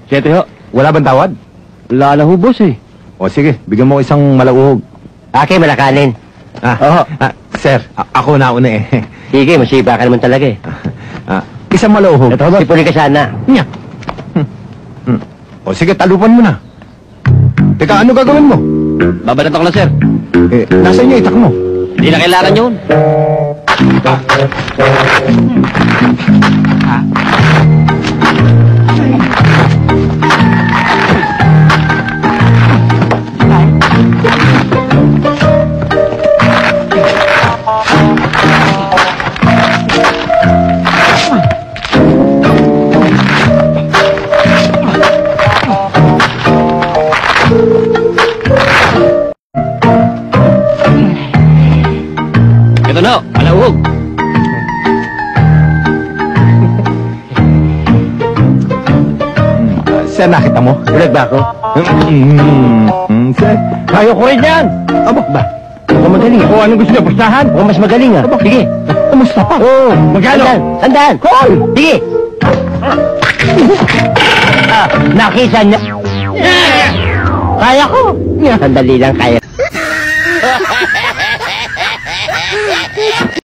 7 ho. Wala bang tawad? Wala na ho, boss eh. O sige, bigyan mo ko isang malauhog. Akin, malakanin. Oo. Sir, ako nauna eh. Sige, masiba ka naman talaga eh. Isang malauhog. Ito ba? Sipunin ka sana. Nya. O sige, talupan mo na. Teka, ano gagawin mo? Babalatan ko lang, sir. Nasa inyo itak mo. Hindi na kailangan yun. Ito na, malauhog. Sir, nakita mo? Bulag ba ako? Sir, Kaya ko rin yan! aba ba? Mukhang magaling ah. O anong gusto niya, pustahan? Mukhang mas magaling ah. Sige. Kumusta pa? Oo. Magkano? Sandaan. Hoy! Sige. Nakisa niya. Kaya ko. Sandali lang kaya.